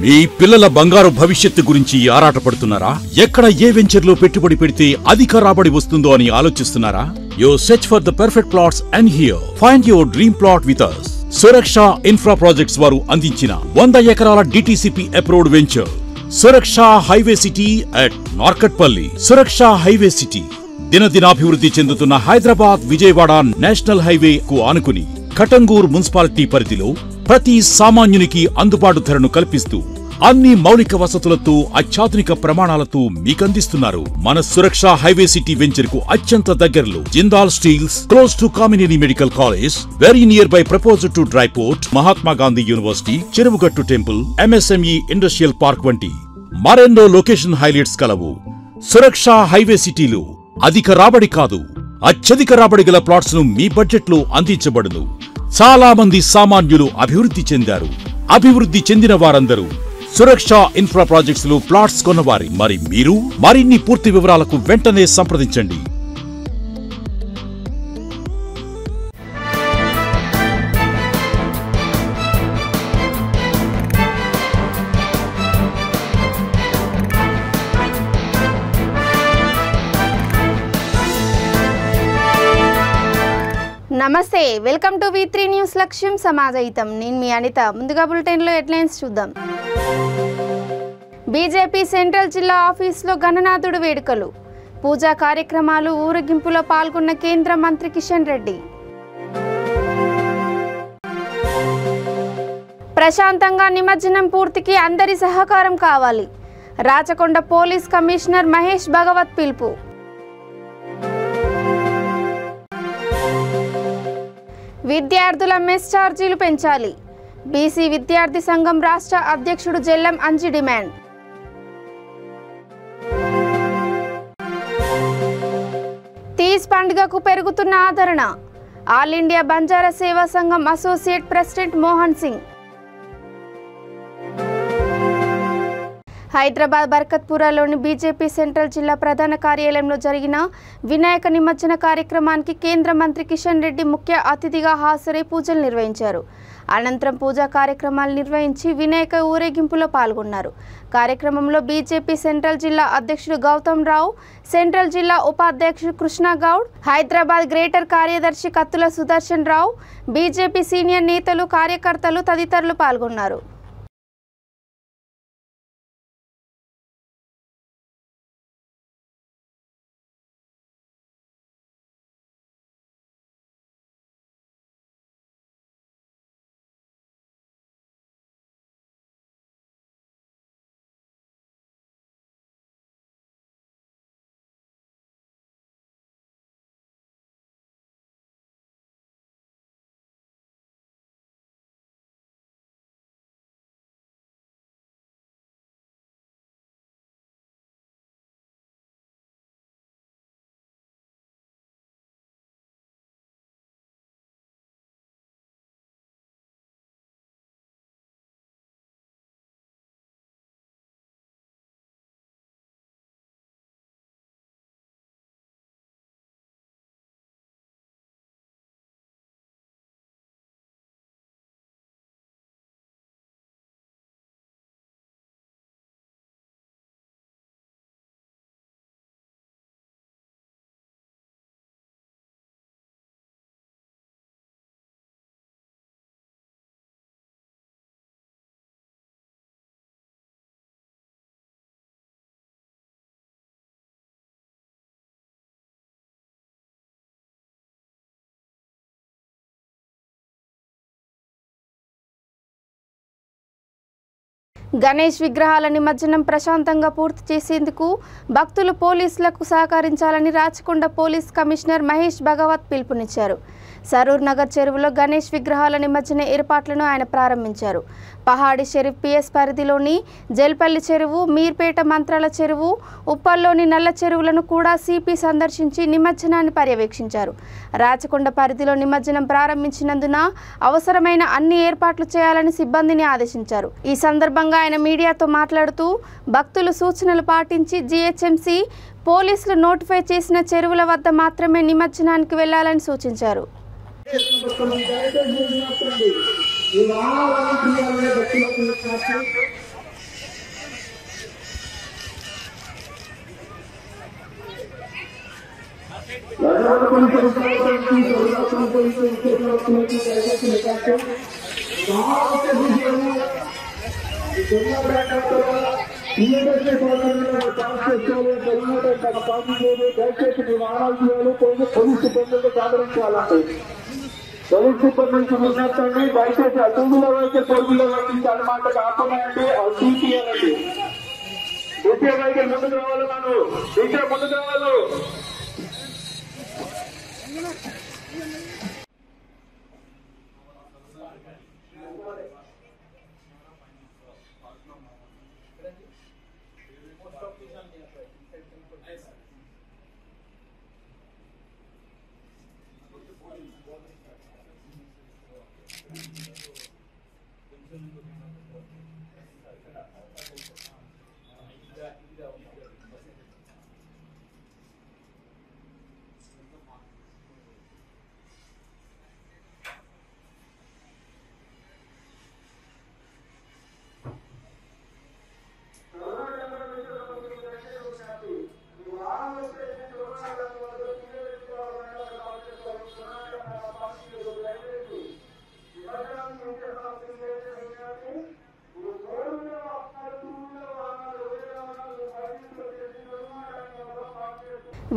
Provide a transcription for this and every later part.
మీ పిల్లల బంగారు భవిష్యత్తు గురించి ఆరాటపడుతున్నారా? ఎక్కడ ఏ వెంచర్లో పెట్టుబడి పెడితే అధిక రాబడి వస్తుందో అని ఆలోచిస్తున్నారా? You search for the perfect plots and here find your dream plot with us. Suraksha Infra projects వారు అందించిన 100 ఎకరాల DTCP approved venture Suraksha highway city at Narketpally. Suraksha highway city దినదినాభివృద్ధి చెందుతున్న హైదరాబాద్ విజయవాడ నేషనల్ హైవే కు ఆనుకుని కటంగూర్ మున్సిపాలిటీ పరిధిలో ప్రతి సామాన్యునికి అందుబాటు ధరను కల్పిస్తూ అన్ని మౌలిక వసతులతో అత్యాధునిక ప్రమాణాలతో మీకందిస్తున్నారు. మన సురక్ష హైవే సిటీ వెంచర్ కు అత్యంత దగ్గరలో Jindal steels, close to Kamineni medical college, very near by proposal to dry port, Mahatma Gandhi university, Cheruvugattu temple, MSME industrial park వంటి మరెన్నో లొకేషన్ హైలైట్స్ కలవు. సురక్ష హైవే సిటీలో అధిక రాబడి కాదు, అత్యధిక రాబడి గల ప్లాట్స్ ను మీ బడ్జెట్ లో అందించబడును. చాలా మంది సామాన్యులు అభివృద్ధి చెందారు. అభివృద్ధి చెందిన వారందరూ సురక్ష ఇన్ఫ్రా ప్రాజెక్ట్స్ లో ప్లాట్స్ కొన్నవారి. మరి మీరు మరిన్ని పూర్తి వివరాలకు వెంటనే సంప్రదించండి. నమస్తే, వెల్కమ్ టు V3 న్యూస్ లక్ష్యం సమాజహితం. నేను మీ అనిత. ముందుగా బులెటిన్లో హెడ్లైన్స్ చూద్దాం. బీజేపీ సెంట్రల్ జిల్లా ఆఫీసులో గణనాథుడు వేడుకలు, పూజా కార్యక్రమాలు, ఊరేగింపులో పాల్గొన్న కేంద్ర మంత్రి కిషన్ రెడ్డి. ప్రశాంతంగా నిమజ్జనం పూర్తికి అందరి సహకారం కావాలి, రాచకొండ పోలీస్ కమిషనర్ మహేష్ భగవత్ పిలుపు. విద్యార్థుల మెస్ ఛార్జీలు పెంచాలి, బీసీ విద్యార్థి సంఘం రాష్ట్ర అధ్యక్షుడు జెల్లం అంజి డిమాండ్. తీజ్ పండుగకు పెరుగుతున్న ఆదరణ, all India Banjara Seva Sangham associate president Mohan Singh. Hyderabad బర్కత్పురాలోని బీజేపీ సెంట్రల్ జిల్లా ప్రధాన కార్యాలయంలో జరిగిన వినాయక నిమజ్జన కార్యక్రమానికి కేంద్ర మంత్రి కిషన్ రెడ్డి ముఖ్య అతిథిగా హాజరై పూజలు నిర్వహించారు. అనంతరం పూజా కార్యక్రమాలు నిర్వహించి వినాయక ఊరేగింపులో పాల్గొన్నారు. కార్యక్రమంలో బీజేపీ సెంట్రల్ జిల్లా అధ్యక్షుడు గౌతమ్ రావు, సెంట్రల్ జిల్లా ఉపాధ్యక్షుడు కృష్ణగౌడ్, హైదరాబాద్ గ్రేటర్ కార్యదర్శి కత్తుల సుదర్శన్ రావు, బీజేపీ సీనియర్ నేతలు, కార్యకర్తలు తదితరులు పాల్గొన్నారు. గణేష్ విగ్రహాల నిమజ్జనం ప్రశాంతంగా పూర్తి చేసేందుకు భక్తులు పోలీసులకు సహకరించాలని రాచకొండ పోలీస్ కమిషనర్ మహేష్ భగవత్ పిలుపునిచ్చారు. సరూర్ నగర్ చెరువులో గణేష్ విగ్రహాల నిమజ్జన ఏర్పాట్లను ఆయన ప్రారంభించారు. పహాడి షరీఫ్ PS పరిధిలోని జల్పల్లి చెరువు, మీర్పేట మంత్రాల చెరువు, ఉప్పల్లోని నల్ల చెరువులను కూడా సిపి సందర్శించి నిమజ్జనాన్ని పర్యవేక్షించారు. రాచకొండ పరిధిలో నిమజ్జనం ప్రారంభించినందున అవసరమైన అన్ని ఏర్పాట్లు చేయాలని సిబ్బందిని ఆదేశించారు. ఈ సందర్భంగా ఆయన మీడియాతో మాట్లాడుతూ భక్తులు సూచనలు పాటించి GHMC పోలీసులు నోటిఫై చేసిన చెరువుల వద్ద మాత్రమే నిమజ్జనానికి వెళ్లాలని సూచించారు. పోలీసు సిబ్బంది నుంచి ఉన్నట్టండి దయచేసి అటులో వైద్య పొరుగులో వైద్యం అనమాట కాకుండా అండి తీసేయాలండి. ద్వితీయ వైద్యం ముందుకు రావాలి, మనం ద్వితీయ ముందుకు రావాలి.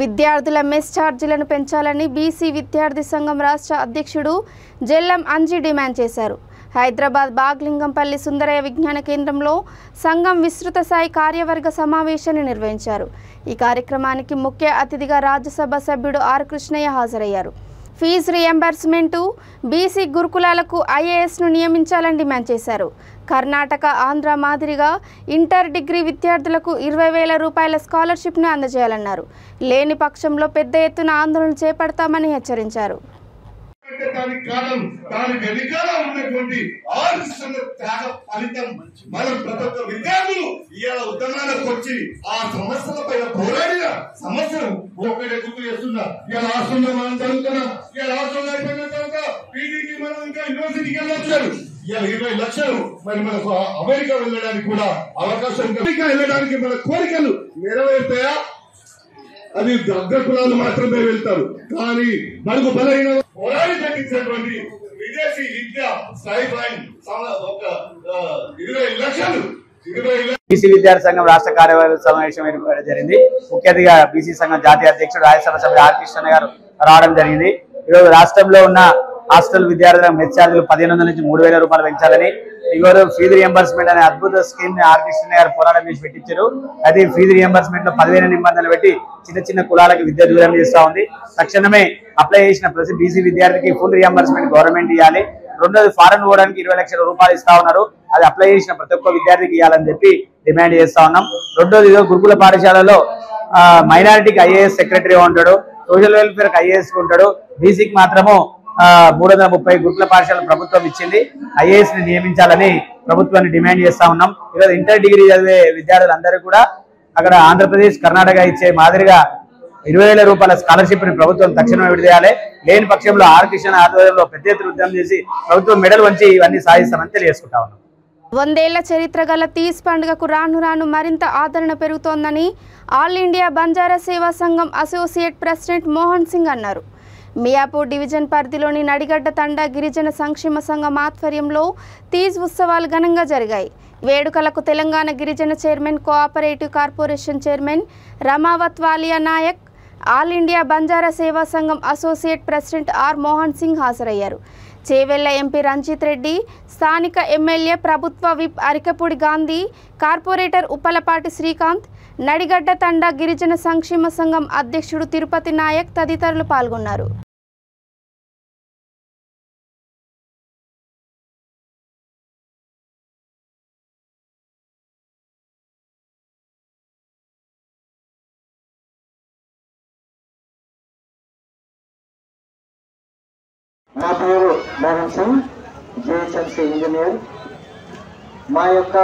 విద్యార్థుల మెస్ ఛార్జీలను పెంచాలని బీసీ విద్యార్థి సంఘం రాష్ట్ర అధ్యక్షుడు జెల్లం అంజీ డిమాండ్ చేశారు. హైదరాబాద్ బాగ్లింగంపల్లి సుందరయ్య విజ్ఞాన కేంద్రంలో సంఘం విస్తృత స్థాయి కార్యవర్గ సమావేశాన్ని నిర్వహించారు. ఈ కార్యక్రమానికి ముఖ్య అతిథిగా రాజ్యసభ సభ్యుడు ఆర్ కృష్ణయ్య హాజరయ్యారు. ఫీజు రియంబర్స్మెంటు, బీసీ గురుకులాలకు ఐఏఎస్ను నియమించాలని డిమాండ్ చేశారు. కర్ణాటక, ఆంధ్ర మాదిరిగా ఇంటర్, డిగ్రీ విద్యార్థులకు 20,000 రూపాయల స్కాలర్షిప్ను అందజేయాలన్నారు. లేని పక్షంలో పెద్ద ఎత్తున ఆందోళన చేపడతామని హెచ్చరించారు. దానికి కారణం దానికి వెనుకాల ఉన్నటువంటి ఆలోచన త్యాగ ఫలితం. మనం ప్రతి ఒక్క విద్యార్థులు ఇవాళ ఉద్యమాలకు వచ్చి ఆ సమస్యల పైన పోరాడిన సమస్యను ఒకటే గుర్తు చేస్తున్నా. ఇవాళ రాష్ట్రంలో మనం జరుగుతున్నాం. ఇవాళ రాష్ట్రంలో అయిపోయిన తర్వాత పీడీకి మనం ఇంకా యూనివర్సిటీకి వెళ్ళొచ్చారు. ఇవాళ 20 లక్షలు మరి మనకు అమెరికా వెళ్ళడానికి కూడా అవకాశం. అమెరికా వెళ్ళడానికి మన కోరికలు నెరవేరుతాయా? అది అగ్రకులాలు మాత్రమే వెళ్తారు. కానీ బడుగు బలైన పోరాడి తగ్గించినటువంటి విదేశీ విద్య స్టైఫైన్ ఒక 20 లక్షలు. బీసీ విద్యార్థి సంఘం రాష్ట్ర కార్యవర్గ సమావేశం ఏర్పాటు జరిగింది. ముఖ్య అతిథిగా బీసీ సంఘం జాతీయ అధ్యక్షుడు రాజ్యసభ సభ్యుడు ఆర్ కృష్ణ గారు రావడం జరిగింది. ఈరోజు రాష్ట్రంలో ఉన్న హాస్టల్ విద్యార్థుల మెస్ ఛార్జీలు 1,500 నుంచి 3,000 రూపాయలు పెంచాలని ఈరోజు ఫీజు రియంబర్స్మెంట్ అనే అద్భుత స్కీమ్ ని ఆర్ కృష్ణ గారు పోరాటం చేసి పెట్టించారు. అయితే ఫీజు రియంబర్స్మెంట్ లో 10,000 నిబంధనలు పెట్టి చిన్న చిన్న కులాలకు విద్య దూరం చేస్తా ఉంది. తక్షణమే అప్లై చేసిన ప్రతి బీసీ విద్యార్థికి ఫుల్ రియంబర్స్మెంట్ గవర్నమెంట్ ఇవ్వాలి. రెండోది ఫారెన్ పోవడానికి 20 లక్షల రూపాయలు ఇస్తా ఉన్నారు. అది అప్లై చేసిన ప్రతి ఒక్క విద్యార్థికి ఇవ్వాలని చెప్పి డిమాండ్ చేస్తా ఉన్నాం. రెండోది గురుకుల పాఠశాలలో మైనారిటీకి ఐఏఎస్ సెక్రటరీ ఉంటాడు, సోషల్ వెల్ఫేర్ కి ఐఏఎస్ ఉంటాడు. బీసీకి మాత్రము 330 గురుకుల పాఠశాల ప్రభుత్వం ఇచ్చింది. ఐఏఎస్ ని నియమించాలని ప్రభుత్వాన్ని డిమాండ్ చేస్తా ఉన్నాం. ఈరోజు ఇంటర్, డిగ్రీ చదివే విద్యార్థులందరూ కూడా అక్కడ ఆంధ్రప్రదేశ్, కర్ణాటక ఇచ్చే మాదిరిగా 20,000 రూపాయల స్కాలర్షిప్ ని ప్రభుత్వం తక్షణమే విడుదల. లేని పక్షంలో ఆర్ కృష్ణ ఆధ్వర్యంలో పెద్ద ఎత్తున ఉద్యమం చేసి ప్రభుత్వం మెడల్ వంచి ఇవన్నీ సాధిస్తామని తెలియజేసుకుంటా ఉన్నాం. 100 ఏళ్ల చరిత్ర గల తీజ్ పండుగకు రాను రాను మరింత ఆదరణ పెరుగుతోందని all India Banjara Seva Sangham associate president Mohan Singh అన్నారు. మియాపూర్ డివిజన్ పరిధిలోని నడిగడ్డ తండా గిరిజన సంక్షేమ సంఘం ఆధ్వర్యంలో తీజ్ ఉత్సవాలు ఘనంగా జరిగాయి. వేడుకలకు తెలంగాణ గిరిజన chairman, cooperative corporation chairman Ramavath Valia Nayak, all India Banjara Seva Sangham associate president R Mohan Singh హాజరయ్యారు. చేవెళ్ల ఎంపీ రంజిత్ రెడ్డి, స్థానిక ఎమ్మెల్యే ప్రభుత్వ విప్ అరికపూడి గాంధీ, కార్పొరేటర్ ఉప్పలపాటి శ్రీకాంత్, నడిగడ్డ తండా గిరిజన సంక్షేమ సంఘం అధ్యక్షుడు తిరుపతి నాయక్ తదితరులు పాల్గొన్నారు. నా పేరు మోహన్ సింగ్, జేహెచ్ఎంసీ ఇంజనీర్. మా యొక్క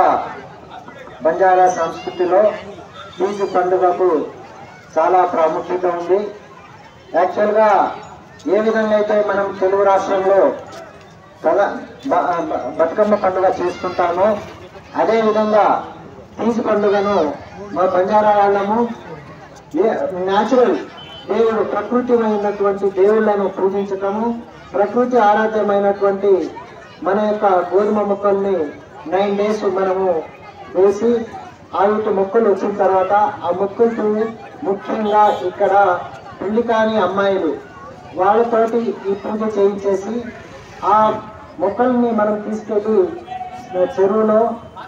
బంజారా సంస్కృతిలో తీజ్ పండుగకు చాలా ప్రాముఖ్యత ఉంది. యాక్చువల్గా ఏ విధంగా అయితే మనం తెలుగు రాష్ట్రంలో బతుకమ్మ పండుగ చేసుకుంటామో అదేవిధంగా తీజ్ పండుగను మా బంజారా వాళ్ళము న్యాచురల్ దేవుడు ప్రకృతిమైనటువంటి దేవుళ్లను పూజించటము, ప్రకృతి ఆరాధ్యమైనటువంటి మన యొక్క గోధుమ మొక్కల్ని 9 days మనము వేసి ఆవిటి మొక్కలు వచ్చిన తర్వాత ఆ మొక్కలు ముఖ్యంగా ఇక్కడ పెళ్లి కాని అమ్మాయిలు వాళ్ళతోటి ఈ పూజ చేయించేసి ఆ మొక్కల్ని మనం తీసుకెళ్ళి చెరువులో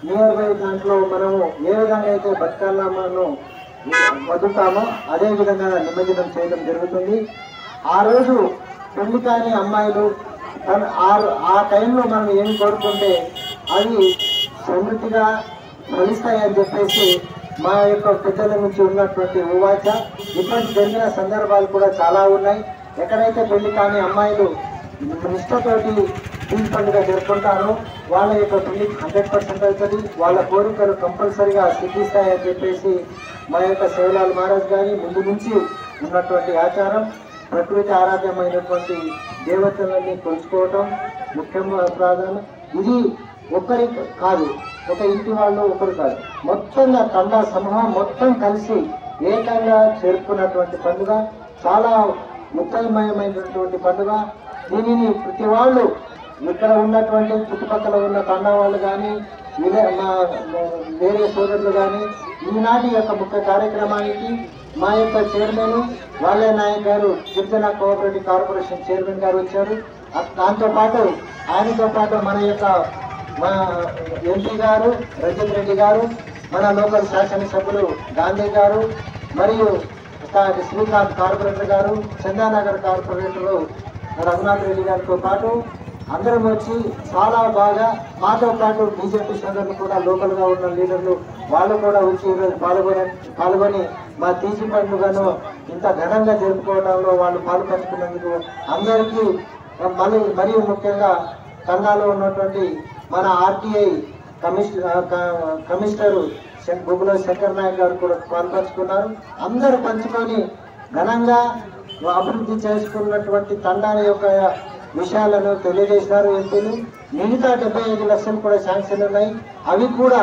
నియర్ బై దాంట్లో మనము ఏ విధంగా అయితే బతుకమ్మను వదులుతామో అదే విధంగా నిమజ్జనం చేయడం జరుగుతుంది. ఆ రోజు పెళ్లి కాని అమ్మాయిలు ఆ టైంలో మనం ఏమి కోరుకుంటే అవి సమృద్ధిగా ఫలిస్తాయని చెప్పేసి మా యొక్క పెద్దల నుంచి ఉన్నటువంటి ఉవాచ. ఇటువంటి జరిగిన సందర్భాలు కూడా చాలా ఉన్నాయి. ఎక్కడైతే పెళ్లి కాని అమ్మాయిలు నిష్ఠతోటి ఈ పండుగ జరుపుకుంటారో వాళ్ళ యొక్క పెళ్లి 100% అవుతుంది. వాళ్ళ కోరికలు కంపల్సరిగా సిద్ధిస్తాయని చెప్పేసి మా యొక్క శివలాల్ మహారాజ్ గారి ముందు నుంచి ఉన్నటువంటి ఆచారం. ప్రకృతి ఆరాధ్యమైనటువంటి దేవతలన్నీ కొలుచుకోవటం ముఖ్యంగా ప్రాధాన్యం. ఇది ఒక్కరి కాదు, ఒక ఇంటి వాళ్ళు ఒకరు కాదు, మొత్తంగా తండా సమూహం మొత్తం కలిసి ఏకంగా జరుపుకున్నటువంటి పండుగ. చాలా ముఖ్యమైనటువంటి పండుగ. దీనిని ప్రతి వాళ్ళు ఇక్కడ ఉన్నటువంటి చుట్టుపక్కల ఉన్న తండా వాళ్ళు కానీ వేరే సోదరులు కానీ ఈనాటి యొక్క ముఖ్య కార్యక్రమానికి మా యొక్క చైర్మన్ వాళ్ళే నాయక్ గారు, గిరిజన కోఆపరేటివ్ కార్పొరేషన్ చైర్మన్ గారు వచ్చారు. దాంతోపాటు ఆయనతో పాటు మన యొక్క మా ఎంపీ గారు రజత్ రెడ్డి గారు, మన లోకల్ శాసనసభ్యులు గాంధీ గారు, మరియు శ్రీకాంత్ కార్పొరేటర్ గారు, చందానగర్ కార్పొరేటర్ రఘునాథ్ రెడ్డి గారితో పాటు అందరం వచ్చి చాలా బాగా మాతో పాటు బీజేపీ సోదరులు కూడా లోకల్గా ఉన్న లీడర్లు వాళ్ళు కూడా వచ్చి ఈరోజు పాల్గొని మా తీసి పండుగను ఇంత ఘనంగా జరుపుకోవడంలో వాళ్ళు పాల్పంచుకున్నందుకు అందరికీ మరియు ముఖ్యంగా తండాలో ఉన్నటువంటి మన ఆర్టీఐ కమిషనరు గుగ్గుల శంకర్ నాయక్ గారు కూడా పాల్పంచుకున్నారు. అందరూ పంచుకొని ఘనంగా అభివృద్ధి చేసుకున్నటువంటి తండాల యొక్క విషయాలను తెలియజేశారు ఎంపీలు. మిగతా 75 లక్షలు కూడా శాంక్షన్ ఉన్నాయి. అవి కూడా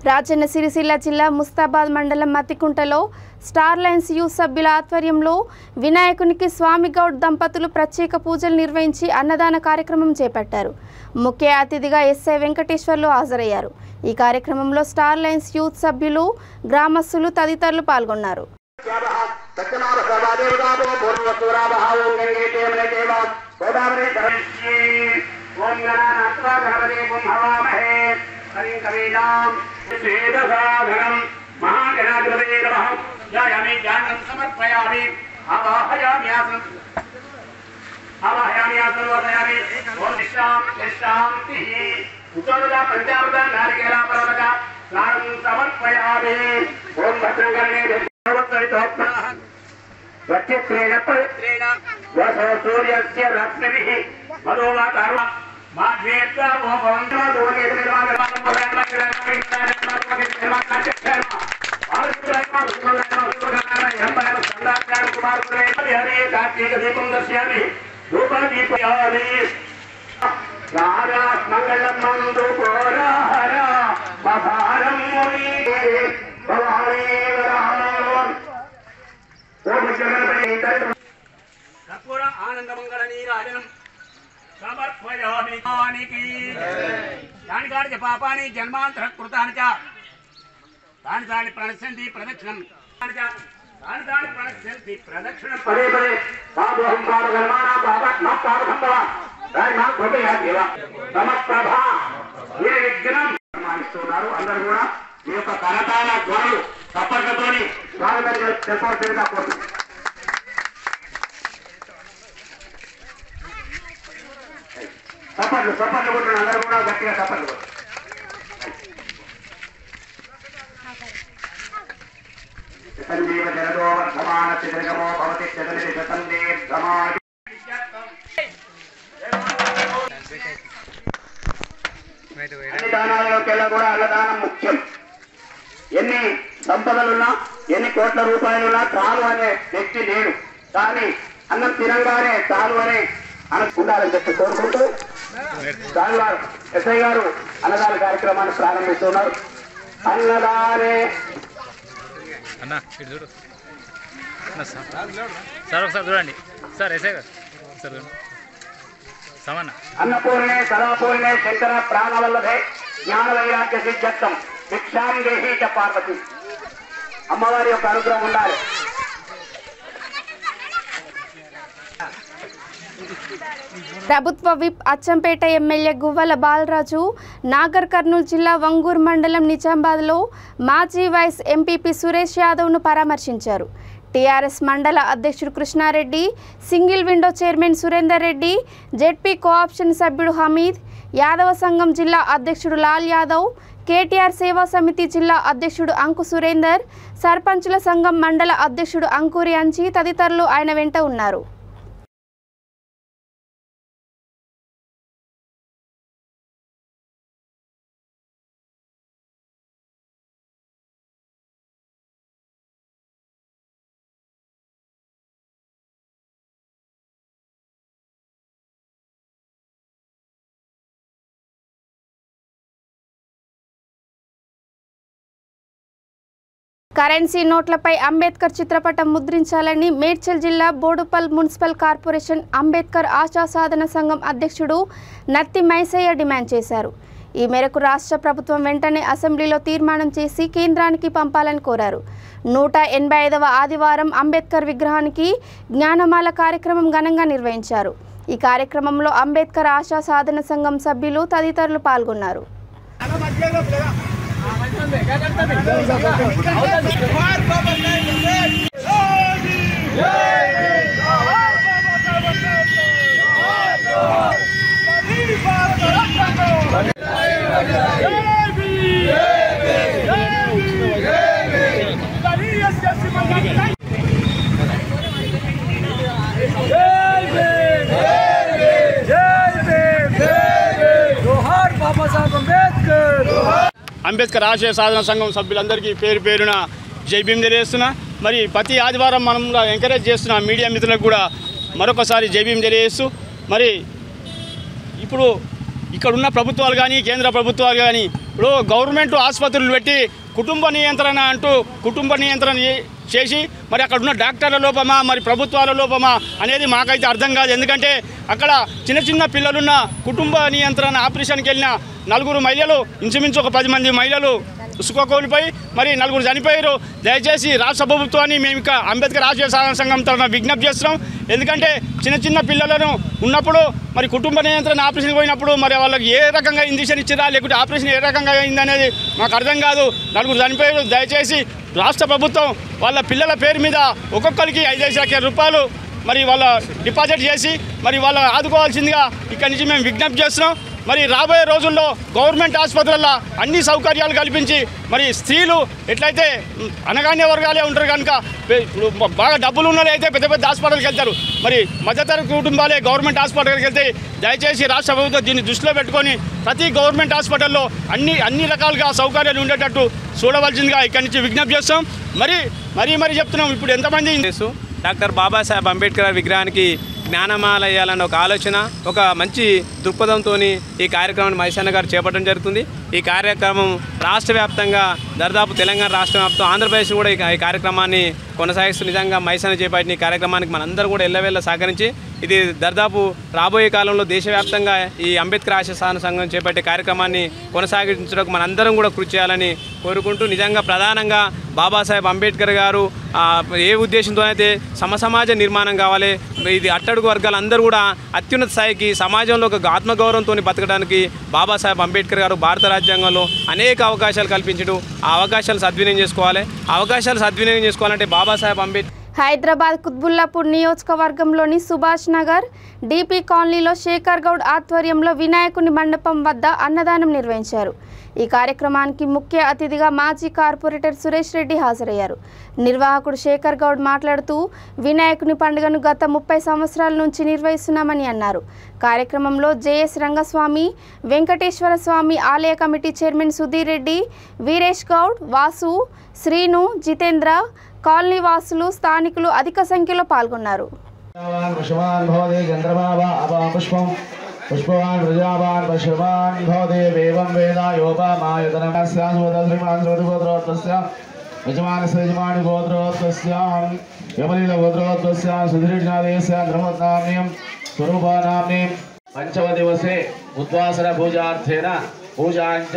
రాజన్న సిరిసిల్ల జిల్లా ముస్తాబాద్ మండలం మతికుంటలో స్టార్ లైన్స్ యూత్ సభ్యుల ఆధ్వర్యంలో వినాయకునికి స్వామిగౌడ్ దంపతులు ప్రత్యేక పూజలు నిర్వహించి అన్నదాన కార్యక్రమం చేపట్టారు. ముఖ్య అతిథిగా ఎస్ఐ వెంకటేశ్వర్లు హాజరయ్యారు. ఈ కార్యక్రమంలో స్టార్ లైన్స్ యూత్ సభ్యులు, గ్రామస్తులు తదితరులు పాల్గొన్నారు. ఆనందమంగళ నీరాజనం సమర్పయామి దాని పాపాని జన్మాంతర కృతాని దాని ప్రణశ్యంతి ప్రదక్షిణం దాని ప్రణశ్యంతి ప్రదక్షిణం పదే పదే బాబోహం పాదగర్మానా బాబాత్మ పాదసంభవ దాని మా కృపయా దేవ సమప్రభ విఘ్నం నిర్మాణిస్తున్నారు. అందరూ కూడా ఈ యొక్క కరతాళ ధ్వనులు తప్పకతోని స్వాగతం చెప్పవలసిందిగా కోరుతున్నాను. చప్పట్లు కొట్టిన అందరూ కూడా గట్టిగా చప్పట్లు కొట్టు. సంజీవ జనదో వర్ధమాన చిద్రగమో భవతి చదనిధి సందీర్ఘమా. అన్ని దానాలలోకెల్లా కూడా అన్నదానం ముఖ్యం. ఎన్ని సంపదలున్నా ఎన్ని కోట్ల రూపాయలున్నా చాలు అనే వ్యక్తి లేడు. కానీ అన్నం తినంగానే చాలు అనే ఉండాలని చెప్పి కోరుకుంటూ దానివారు ఎస్ఐ గారు అన్నదాన కార్యక్రమాన్ని ప్రారంభిస్తున్నారు. అన్నదానే సార్ ఒకసారి చూడండి సార్ ఎసే సార్ సమన్న అన్నపూర్ణే సదాపూర్ణే శంకర ప్రాణవల్లభే జ్ఞాన వైరాగ్య సిద్ధ్యర్థం భిక్షాం దేహి చ పార్వతి. అమ్మవారి యొక్క అనుగ్రహం ఉండాలి. ప్రభుత్వ విప్ అచ్చంపేట ఎమ్మెల్యే గువ్వల బాలరాజు నాగర్ కర్నూలు జిల్లా వంగూరు మండలం నిజామాబాద్లో మాజీ వైస్ ఎంపీపీ సురేష్ యాదవ్ను పరామర్శించారు. టీఆర్ఎస్ మండల అధ్యక్షుడు Krishna Reddy, single window chairman Surender Reddy, ZP co-option సభ్యుడు హమీద్, యాదవ సంఘం జిల్లా అధ్యక్షుడు లాల్ యాదవ్, కేటీఆర్ సేవా సమితి జిల్లా అధ్యక్షుడు అంకు సురేందర్, సర్పంచుల సంఘం మండల అధ్యక్షుడు అంకూరి అంచి తదితరులు ఆయన వెంట ఉన్నారు. కరెన్సీ నోట్లపై అంబేద్కర్ చిత్రపటం ముద్రించాలని మేడ్చల్ జిల్లా బోడుపల్ మున్సిపల్ కార్పొరేషన్ అంబేద్కర్ ఆశా సాధన సంఘం అధ్యక్షుడు నత్తి మైసయ్య డిమాండ్ చేశారు. ఈ మేరకు రాష్ట్ర ప్రభుత్వం వెంటనే అసెంబ్లీలో తీర్మానం చేసి కేంద్రానికి పంపాలని కోరారు. 185వ ఆదివారం అంబేద్కర్ విగ్రహానికి జ్ఞానమాల కార్యక్రమం ఘనంగా నిర్వహించారు. ఈ కార్యక్రమంలో అంబేద్కర్ ఆశా సాధన సంఘం సభ్యులు తదితరులు పాల్గొన్నారు. అంబేద్కర్ ఆశయ సాధన సంఘం సభ్యులందరికీ పేరు పేరున జై భీమ్ తెలియజేస్తున్నా. మరి ప్రతి ఆదివారం మనం ఎంకరేజ్ చేస్తున్న మీడియా మిత్రులకు కూడా మరొకసారి జై భీమ్ తెలియజేస్తూ, మరి ఇప్పుడు ఇక్కడున్న ప్రభుత్వాలు కానీ కేంద్ర ప్రభుత్వాలు కానీ ఇప్పుడు గవర్నమెంట్ ఆసుపత్రులు పెట్టి కుటుంబ నియంత్రణ అంటూ కుటుంబ నియంత్రణ చేసి మరి అక్కడ ఉన్న డాక్టర్ల లోపమా మరి ప్రభుత్వాల లోపమా అనేది మాకైతే అర్థం కాదు. ఎందుకంటే అక్కడ చిన్న చిన్న పిల్లలున్న కుటుంబ నియంత్రణ ఆపరేషన్కి వెళ్ళిన 4 మహిళలు, ఇంచుమించు ఒక 10 మంది మహిళలు ఉసుకోకోల్పోయి మరి 4 చనిపోయారు. దయచేసి రాష్ట్ర ప్రభుత్వాన్ని మేము ఇక అంబేద్కర్ ఆశయ సాధన సంఘం తరఫున విజ్ఞప్తి చేస్తున్నాం. ఎందుకంటే చిన్న చిన్న పిల్లలను ఉన్నప్పుడు మరి కుటుంబ నియంత్రణ ఆపరేషన్ పోయినప్పుడు మరి వాళ్ళకి ఏ రకంగా ఇంజక్షన్ ఇచ్చిరా లేకుంటే ఆపరేషన్ ఏ రకంగా అయిందనేది మాకు అర్థం కాదు. 4 చనిపోయారు. దయచేసి రాష్ట్ర ప్రభుత్వం వాళ్ళ పిల్లల పేరు మీద ఒక్కొక్కరికి 5 లక్షల రూపాయలు మరి వాళ్ళ డిపాజిట్ చేసి మరి వాళ్ళ ఆదుకోవాల్సిందిగా ఇక్కడి నుంచి మేము విజ్ఞప్తి చేస్తున్నాం. మరి రాబోయే రోజుల్లో గవర్నమెంట్ ఆసుపత్రుల్లో అన్ని సౌకర్యాలు కల్పించి మరి స్త్రీలు ఎట్లయితే అనగానే వర్గాలే ఉంటారు కనుక బాగా డబ్బులు ఉన్న అయితే పెద్ద పెద్ద హాస్పిటల్కి వెళ్తారు. మరి మధ్యతరగతి కుటుంబాలే గవర్నమెంట్ హాస్పిటల్కి వెళ్తే దయచేసి రాష్ట్ర ప్రభుత్వం దీన్ని దృష్టిలో పెట్టుకొని ప్రతి గవర్నమెంట్ హాస్పిటల్లో అన్ని రకాలుగా సౌకర్యాలు ఉండేటట్టు చూడవలసిందిగా ఇక్కడి నుంచి విజ్ఞప్తి చేస్తాం. మరీ చెప్తున్నాం. ఇప్పుడు ఎంతమంది డాక్టర్ బాబాసాహెబ్ అంబేద్కర్ విగ్రహానికి జ్ఞానమాల వేయాలన్న ఒక ఆలోచన, ఒక మంచి దృక్పథంతో ఈ కార్యక్రమాన్ని మైసన్న గారు చేపట్టడం జరుగుతుంది. ఈ కార్యక్రమం రాష్ట్ర వ్యాప్తంగా దాదాపు తెలంగాణ రాష్ట్ర వ్యాప్తం ఆంధ్రప్రదేశ్ కూడా ఈ కార్యక్రమాన్ని కొనసాగిస్తూ నిజంగా మైసన్న చేపట్టిన ఈ కార్యక్రమానికి మనందరూ కూడా ఎల్లవేళ సహకరించి ఇది దాదాపు రాబోయే కాలంలో దేశవ్యాప్తంగా ఈ అంబేద్కర్ ఆశయ సాధన సంఘం చేపట్టే కార్యక్రమాన్ని కొనసాగించడానికి మనందరం కూడా కృషి చేయాలని కోరుకుంటూ, నిజంగా ప్రధానంగా బాబాసాహెబ్ అంబేద్కర్ గారు ఏ ఉద్దేశంతో అయితే సమాజ నిర్మాణం కావాలి, ఇది అట్టడుగు వర్గాలందరూ కూడా అత్యున్నత స్థాయికి సమాజంలో ఒక ఆత్మగౌరవంతో బతకడానికి బాబాసాహెబ్ అంబేద్కర్ గారు భారత రాజ్యాంగంలో అనేక అవకాశాలు కల్పించడం, ఆ అవకాశాలు సద్వినియోగం చేసుకోవాలి. అవకాశాలు సద్వినియోగం చేసుకోవాలంటే బాబాసాహెబ్ అంబేద్కర్ హైదరాబాద్ కుత్బుల్లాపూర్ నియోజకవర్గంలోని సుభాష్ నగర్ డిపి కాలనీలో శేఖర్ గౌడ్ ఆధ్వర్యంలో వినాయకుని మండపం వద్ద అన్నదానం నిర్వహించారు. ఈ కార్యక్రమానికి ముఖ్య అతిథిగా మాజీ కార్పొరేటర్ సురేష్ రెడ్డి హాజరయ్యారు. నిర్వాహకుడు శేఖర్ గౌడ్ మాట్లాడుతూ వినాయకుని పండుగను గత 30 సంవత్సరాల నుంచి నిర్వహిస్తున్నామని అన్నారు. కార్యక్రమంలో జేఎస్ రంగస్వామి, వెంకటేశ్వర స్వామి ఆలయ committee chairman Sudheer Reddy, Veeresh Goud, Vasu, Srinu, Jitendra, colony వాసులు, స్థానికులు అధిక సంఖ్యలో పాల్గొన్నారు. पुष्पवान् प्रजावान् पश्यवान् भवते एवं वेदा योपामायतनमस्यान् श्रीमान् श्रोतिपुत्रोत्तस्य यजमानस्य गोत्रोत्तस्यां यमलीलगोत्रोत्तस्यां सुधीर्णादेस्यां धर्मनाम्नीं स्वरूपानाम्नीं पंचमदिवसे उद्वासन पूजार्थेन पूजाञ्च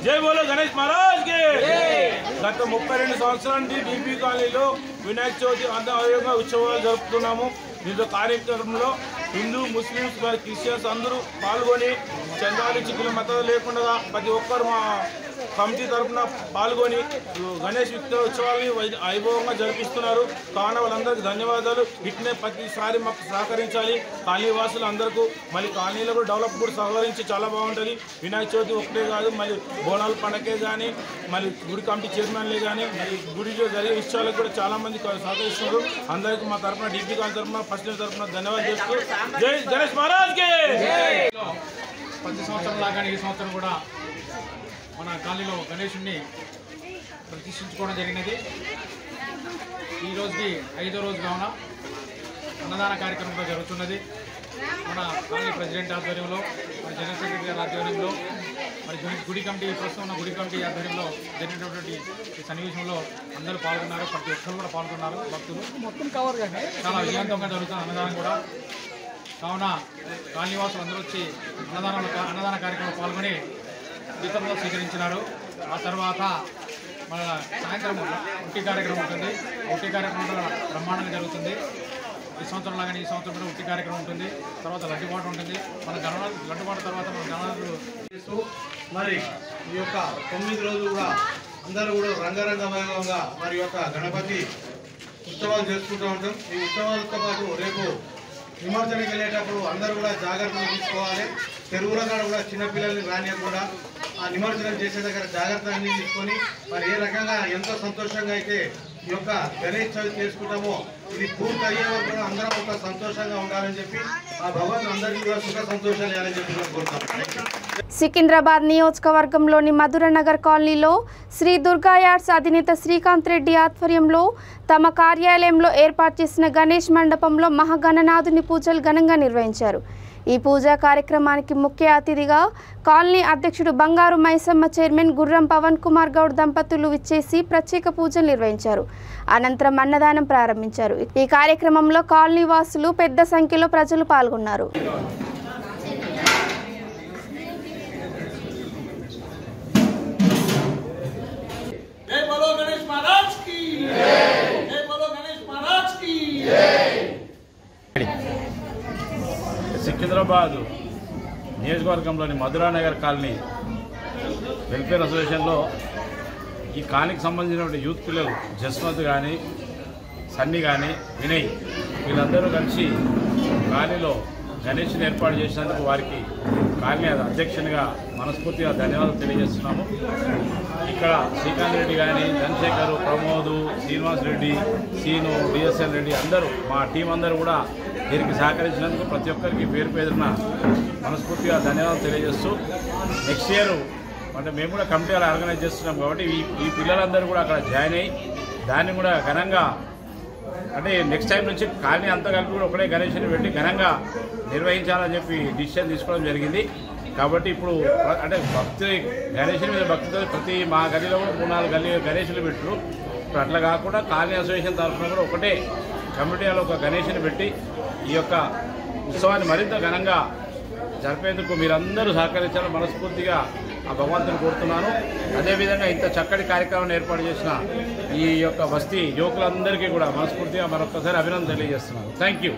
जय बोलो गणेश महाराज के गत 32 సంవత్సరాల నుండి డీపీ కాలనీలో వినాయక చవితి అంతర్గతంగా ఉత్సవాలు జరుపుతున్నాము. దీంట్లో కార్యక్రమంలో హిందూ ముస్లిమ్స్ మరియు క్రిస్టియన్స్ అందరూ పాల్గొని చందాలు చిక్కులు మతాలు లేకుండా ప్రతి ఒక్కరు మా కమిటీ తరఫున పాల్గొని గణేష్ ఉత్సవాలని వైభవంగా జరిపిస్తున్నారు. కావున వాళ్ళందరికీ ధన్యవాదాలు. ఇట్నే ప్రతిసారి మాకు సహకరించాలి. కాలనీ వాసులు అందరికీ మళ్ళీ కాలనీలో కూడా డెవలప్ కూడా సహకరించి చాలా బాగుంటుంది. వినాయక చవితి ఒకటే కాదు, మళ్ళీ బోనాల పండగే కానీ మళ్ళీ గుడి కమిటీ చైర్మన్లే కానీ మళ్ళీ గుడిలో జరిగే విషయాలకు కూడా చాలామంది సహకరిస్తున్నారు. అందరికీ మా తరఫున డీపీ కాలనీ తరఫున ఫస్ట్ తరఫున ధన్యవాదాలు చేస్తూ జై గణేష్ మహారాజ్ కి. ప్రతి సంవత్సరం లాగానే ఈ సంవత్సరం కూడా మన కాలనీలో గణేశుడిని ప్రతిష్ఠించుకోవడం జరిగినది. ఈ రోజుకి 5వ రోజు కావున అన్నదాన కార్యక్రమంలో జరుగుతున్నది. మన కాలనీ ప్రెసిడెంట్ ఆధ్వర్యంలో, మరి జనరల్ సెక్రటరీ గారి ఆధ్వర్యంలో, మరి గుడి కమిటీ ప్రస్తుతం ఉన్న గుడి కమిటీ ఆధ్వర్యంలో జరిగినటువంటి ఈ సన్నివేశంలో అందరూ పాల్గొన్నారు. ప్రతి ఒక్కరు కూడా పాల్గొన్నారు. భక్తులు మొత్తం కవర్ కానీ చాలా విజయవంతంగా జరుగుతున్న అన్నదానం కూడా. కావున కాలనీవాసులు అందరూ వచ్చి అన్నదాన కార్యక్రమంలో పాల్గొని జీతంలో స్వీకరించినారు. ఆ తర్వాత మన సాయంత్రం ఉట్టి కార్యక్రమం ఉంటుంది. ఉట్టి కార్యక్రమం బ్రహ్మాండంగా జరుగుతుంది. ఈ సంవత్సరం లాగానే ఈ సంవత్సరం కూడా ఉట్టి కార్యక్రమం ఉంటుంది. తర్వాత లడ్డుబాటు ఉంటుంది. మన లడ్డుబాటు తర్వాత మన గణనాథులు చేస్తూ మరి ఈ యొక్క 9 రోజులు కూడా అందరూ కూడా రంగరంగమయంగా మరి యొక్క గణపతి ఉత్సవాలు చేసుకుంటూ ఉంటాం. ఈ ఉత్సవాలతో పాటు రేపు నిమజ్జనకి వెళ్ళేటప్పుడు అందరూ కూడా జాగ్రత్తలు తీసుకోవాలి. చెరువుల కాడ కూడా చిన్నపిల్లల్ని రానియకుండా ఆ నిమజ్జనం చేసే దగ్గర జాగ్రత్తలు అన్ని తీసుకొని మరి ఏ రకంగా ఎంతో సంతోషంగా అయితే ఈ యొక్క గణేష్ చవితి చేసుకుంటామో ఇది పూర్తి అయ్యే వరకు కూడా అందరం ఒక సంతోషంగా ఉండాలని చెప్పి ఆ భగవంతుడు అందరికీ కూడా సుఖ సంతోషాలు ఇవ్వాలని చెప్పి కోరుతాం. సికింద్రాబాద్ నియోజకవర్గంలోని మధురనగర్ కాలనీలో శ్రీ దుర్గా యార్డ్స్ అధినేత శ్రీకాంత్ రెడ్డి ఆధ్వర్యంలో తమ కార్యాలయంలో ఏర్పాటు చేసిన గణేష్ మండపంలో మహాగణనాథుని పూజలు ఘనంగా నిర్వహించారు. ఈ పూజా కార్యక్రమానికి ముఖ్య అతిథిగా కాలనీ అధ్యక్షుడు బంగారు మైసమ్మ, చైర్మన్ గుర్రం పవన్ కుమార్ గౌడ్ దంపతులు విచ్చేసి ప్రత్యేక పూజలు నిర్వహించారు. అనంతరం అన్నదానం ప్రారంభించారు. ఈ కార్యక్రమంలో కాలనీ వాసులు పెద్ద సంఖ్యలో ప్రజలు పాల్గొన్నారు. సికింద్రాబాద్ నియోజకవర్గంలోని మధురానగర్ కాలనీ వెల్ఫేర్ అసోసియేషన్లో ఈ కాలనీకి సంబంధించినటువంటి యూత్ పిల్లలు జస్వంత్ కానీ, సన్నీ కానీ, వినయ్ వీళ్ళందరూ కలిసి కాలనీలో గణేష్ని ఏర్పాటు చేసినందుకు వారికి కాలనీ అధ్యక్షునిగా మనస్ఫూర్తిగా ధన్యవాదాలు తెలియజేస్తున్నాము. ఇక్కడ శ్రీకాంత్ రెడ్డి కానీ, చంద్రశేఖర్, ప్రమోద్, శ్రీనివాస్ రెడ్డి, సీను, డిఎస్ఎన్ రెడ్డి అందరూ మా టీం అందరూ కూడా దీనికి సహకరించినందుకు ప్రతి ఒక్కరికి పేరు పేరున మనస్ఫూర్తిగా ధన్యవాదాలు తెలియజేస్తూ నెక్స్ట్ ఇయర్ అంటే మేము కూడా కమిటీలు ఆర్గనైజ్ చేస్తున్నాం కాబట్టి ఈ పిల్లలందరూ కూడా అక్కడ జాయిన్ అయ్యి దాన్ని కూడా ఘనంగా అంటే నెక్స్ట్ టైం నుంచి కాలనీ అంతా కలిపి కూడా ఒకటే గణేష్ని పెట్టి ఘనంగా నిర్వహించాలని చెప్పి డిసిషన్ తీసుకోవడం జరిగింది. కాబట్టి ఇప్పుడు అంటే భక్తి గణేషుని మీద భక్తితో ప్రతి మా గల్లీలో కూడా 3-4 గల్లీ గణేషులు పెట్టరు. ఇప్పుడు అట్లా కాకుండా కాలనీ అసోసియేషన్ తరఫున కూడా ఒకటే కమిటీలో ఒక గణేష్ని పెట్టి ఈ యొక్క ఉత్సవాన్ని మరింత ఘనంగా జరిపేందుకు మీరందరూ సహకరించాలని మనస్ఫూర్తిగా ఆ భగవంతుని కోరుతున్నాను. అదేవిధంగా ఇంత చక్కటి కార్యక్రమాన్ని ఏర్పాటు చేసిన ఈ యొక్క బస్తీ యువకులందరికీ కూడా మనస్ఫూర్తిగా మరొకసారి అభినందన తెలియజేస్తున్నాను. Thank you.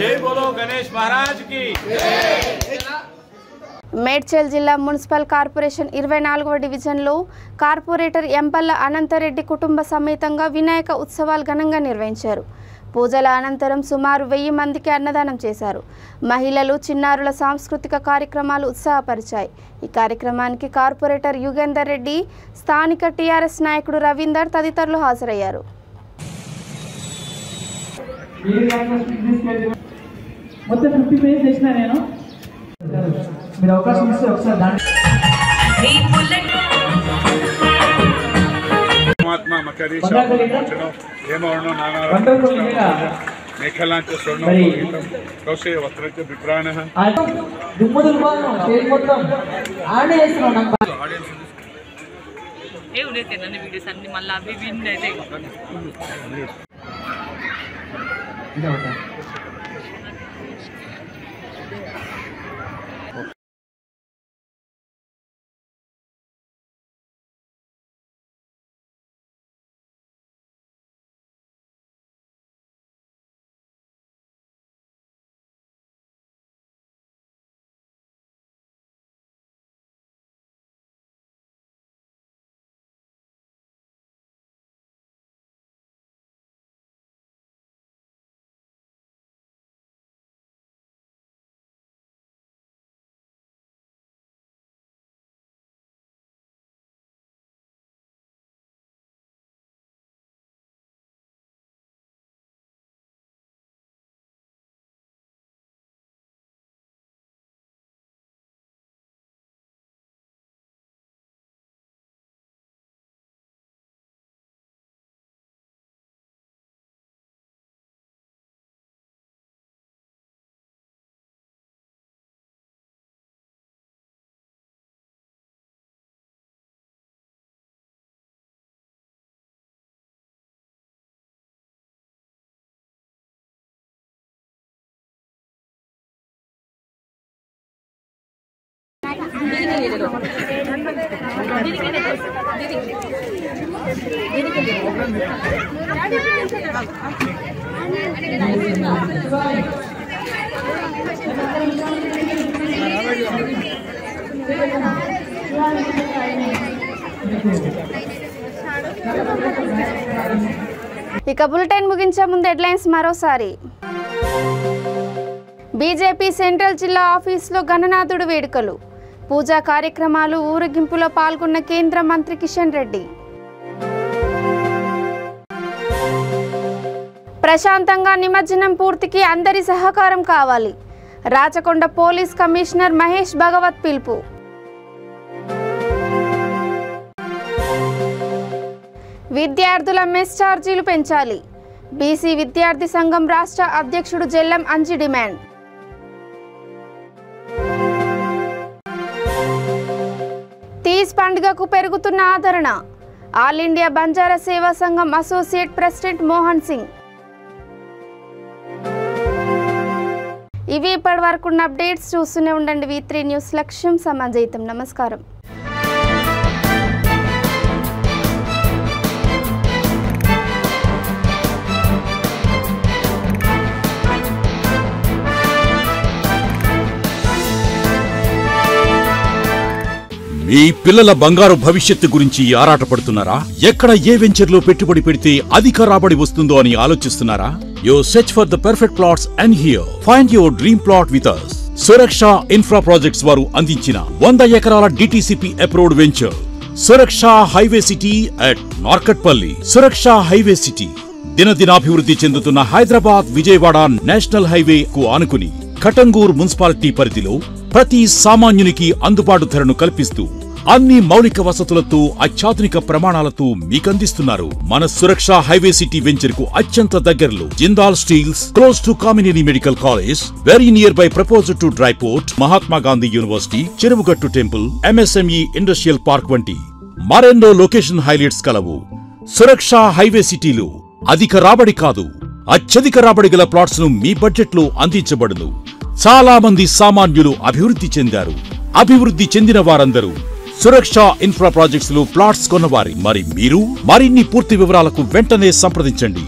జై బోలో గణేష్ మహారాజ్ కి. మేడ్చల్ జిల్లా మున్సిపల్ కార్పొరేషన్ 24వ డివిజన్లో కార్పొరేటర్ ఎంపల్ల అనంతరెడ్డి కుటుంబ సమేతంగా వినాయక ఉత్సవాలు ఘనంగా నిర్వహించారు. పూజల అనంతరం సుమారు 1000 మందికి అన్నదానం చేశారు. మహిళలు, చిన్నారుల సాంస్కృతిక కార్యక్రమాలు ఉత్సాహపరిచాయి. ఈ కార్యక్రమానికి కార్పొరేటర్ యుగేందర్ రెడ్డి, స్థానిక టీఆర్ఎస్ నాయకుడు రవీందర్ తదితరులు హాజరయ్యారు. మీరు అవకాశం ఇస్తే ఒకసారి मकरी हेमवर्णो नाना मेखलांच स्वर्णं कौशे वस्त्रंच विप्राणः वीडियोस अన్ని మళ్ళీ అవి విన్ అయితే ఇక బులెటిన్ ముగించే ముందు హెడ్లైన్స్ మరోసారి. బీజేపీ సెంట్రల్ జిల్లా ఆఫీసులో గణనాథుడు వేడుకలు, పూజా కార్యక్రమాలు, ఊరేగింపులో పాల్గొన్న కేంద్ర మంత్రి కిషన్ రెడ్డి. ప్రశాంతంగా నిమజ్జనం పూర్తికి అందరి సహకారం కావాలి, రాచకొండ పోలీస్ కమిషనర్ మహేష్ భగవత్ పిలుపు. విద్యార్థుల మెస్ ఛార్జీలు పెంచాలి, బీసీ విద్యార్థి సంఘం రాష్ట్ర అధ్యక్షుడు జెల్లం అంజి డిమాండ్. తీజ్ పండుగకు పెరుగుతున్న ఆదరణ, all India Banjara Seva Sangham associate president Mohan Singh. ఇవి ఇప్పటి వరకు ఉన్న అప్డేట్స్. చూస్తూనే ఉండండి V3 న్యూస్, లక్ష్యం సమాజయితం. నమస్కారం. మీ పిల్లల బంగారు భవిష్యత్తు గురించి ఆరాటపడుతున్నారా? ఎక్కడ ఏ వెంచర్లో పెట్టుబడి పెడితే అధిక రాబడి వస్తుందో అని ఆలోచిస్తున్నారా? You search for the perfect plots and here find your dream plot with us. Suraksha Infra projects వారు అందించిన 100 ఎకరాల DTCP approved venture Suraksha highway city at Narketpally. Suraksha highway city దినదినాభివృద్ధి చెందుతున్న హైదరాబాద్ విజయవాడ నేషనల్ హైవే కు ఆనుకుని కటంగూర్ మున్సిపాలిటీ పరిధిలో ప్రతి సామాన్యునికి అందుబాటు ధరను కల్పిస్తూ అన్ని మౌలిక వసతులతో అత్యాధునిక ప్రమాణాలతో మీకందిస్తున్నారు. మన సురక్ష హైవే సిటీ వెంచర్ కు అత్యంత దగ్గరలో Jindal steels, close to Kamineni medical college, very near by proposed to dry port, Mahatma Gandhi university, Cheruvugattu temple, MSME industrial park వంటి మరెన్నో లొకేషన్ హైలైట్స్ కలవు. సురక్ష హైవే సిటీలో అధిక రాబడి కాదు, అత్యధిక రాబడి గల ప్లాట్స్ ను మీ బడ్జెట్ లో అందించబడును. చాలా మంది సామాన్యులు అభివృద్ధి చెందారు. అభివృద్ధి చెందిన వారందరూ సురక్ష ఇన్ఫ్రా ప్రాజెక్ట్స్ లో ప్లాట్స్ కొన్నవారి. మరి మీరు మరిన్ని పూర్తి వివరాలకు వెంటనే సంప్రదించండి.